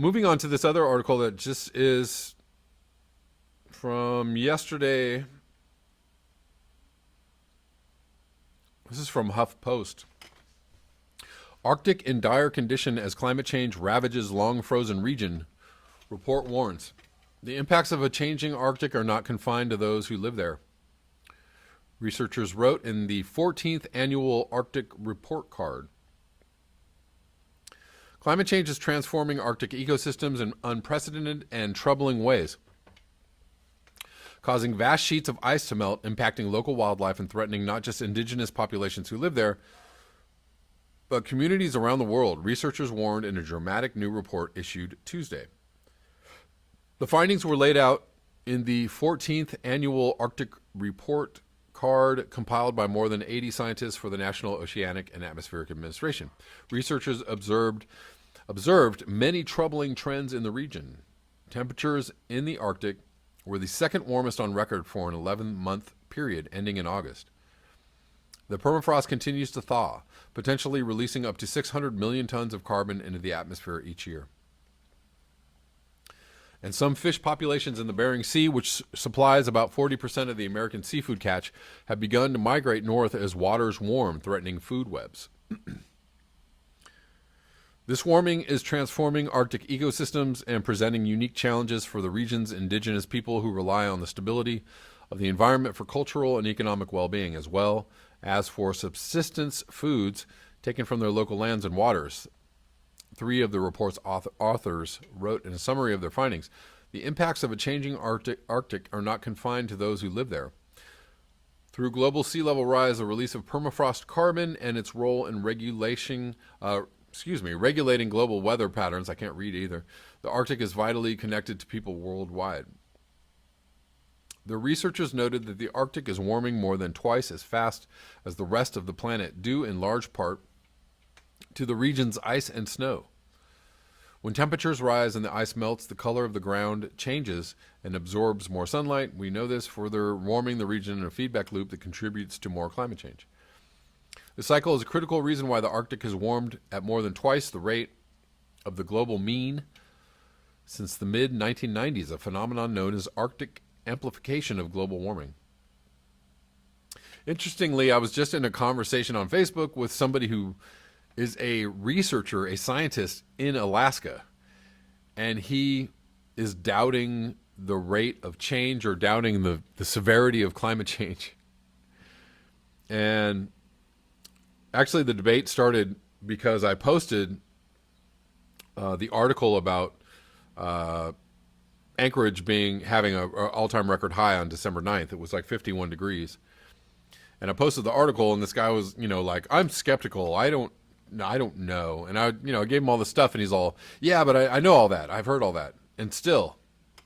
moving on to this other article that just is from yesterday. This is from HuffPost. Arctic in dire condition as climate change ravages long frozen region, report warns. The impacts of a changing Arctic are not confined to those who live there. Researchers wrote in the 14th annual Arctic report card. Climate change is transforming Arctic ecosystems in unprecedented and troubling ways, causing vast sheets of ice to melt, impacting local wildlife and threatening not just indigenous populations who live there, but communities around the world, researchers warned in a dramatic new report issued Tuesday. The findings were laid out in the 14th annual Arctic report card compiled by more than 80 scientists for the National Oceanic and Atmospheric Administration. Researchers observed many troubling trends in the region. Temperatures in the Arctic were the second warmest on record for an 11-month period ending in August. The permafrost continues to thaw, potentially releasing up to 600 million tons of carbon into the atmosphere each year. And some fish populations in the Bering Sea, which supplies about 40% of the American seafood catch, have begun to migrate north as waters warm, threatening food webs. This warming is transforming Arctic ecosystems and presenting unique challenges for the region's indigenous people who rely on the stability of the environment for cultural and economic well-being, as well as for subsistence foods taken from their local lands and waters. 3 of the report's authors wrote in a summary of their findings, the impacts of a changing Arctic are not confined to those who live there. Through global sea level rise, the release of permafrost carbon, and its role in regulating global weather patterns, I can't read either, the Arctic is vitally connected to people worldwide. The researchers noted that the Arctic is warming more than twice as fast as the rest of the planet, due in large part to the region's ice and snow. When temperatures rise and the ice melts, the color of the ground changes and absorbs more sunlight. We know this, further warming the region in a feedback loop that contributes to more climate change. The cycle is a critical reason why the Arctic has warmed at more than twice the rate of the global mean since the mid-1990s, a phenomenon known as Arctic amplification of global warming. Interestingly, I was just in a conversation on Facebook with somebody who is a researcher, a scientist in Alaska, and he is doubting the rate of change or doubting the severity of climate change. And actually the debate started because I posted the article about Anchorage having an all-time record high on December 9th. It was like 51 degrees. And I posted the article, and this guy was, like, I'm skeptical. I don't know. And I gave him all the stuff, and he's all, yeah, but I know all that. I've heard all that. And still,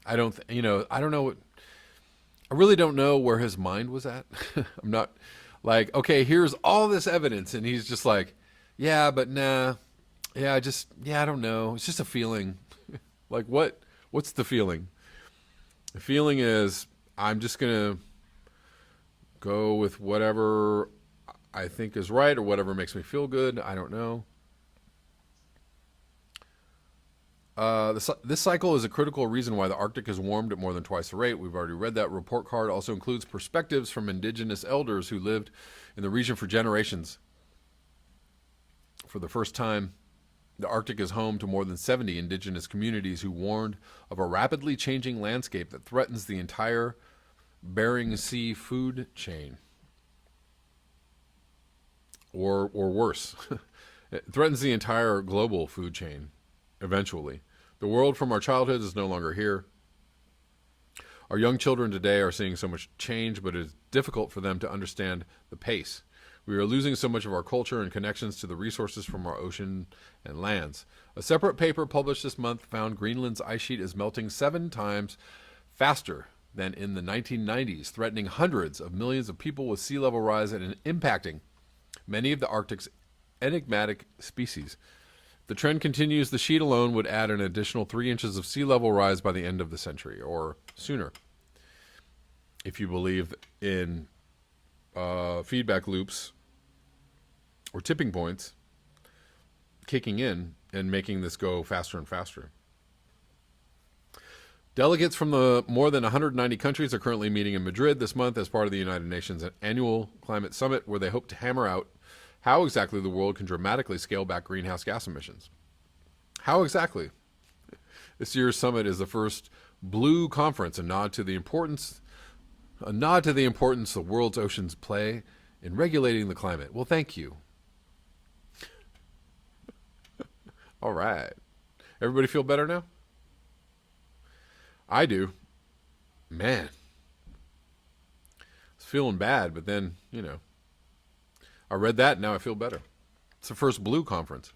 I don't know I really don't know where his mind was at. I'm not like, okay, here's all this evidence. And he's just like, yeah, but nah. Yeah, I don't know. It's just a feeling. Like, what's the feeling? The feeling is I'm just going to go with whatever I think is right or whatever makes me feel good. I don't know. This cycle is a critical reason why the Arctic has warmed at more than twice the rate. We've already read that. Report card also includes perspectives from indigenous elders who lived in the region for generations. For the first time, the Arctic is home to more than 70 indigenous communities who warned of a rapidly changing landscape that threatens the entire Bering Sea food chain. Or worse, it threatens the entire global food chain eventually. The world from our childhoods is no longer here. Our young children today are seeing so much change, but it is difficult for them to understand the pace. We are losing so much of our culture and connections to the resources from our ocean and lands. A separate paper published this month found Greenland's ice sheet is melting 7 times faster than in the 1990s, threatening hundreds of millions of people with sea level rise and impacting many of the Arctic's enigmatic species. If the trend continues, the sheet alone would add an additional 3 inches of sea level rise by the end of the century, or sooner, if you believe in feedback loops or tipping points kicking in and making this go faster and faster. Delegates from the more than 190 countries are currently meeting in Madrid this month as part of the United Nations annual climate summit, where they hope to hammer out how exactly the world can dramatically scale back greenhouse gas emissions. How exactly? This year's summit is the first blue conference, a nod to the importance the world's oceans play in regulating the climate. Well, thank you. All right. Everybody feel better now? I do. Man. I was feeling bad, but then, I read that and now I feel better. It's the first blue conference.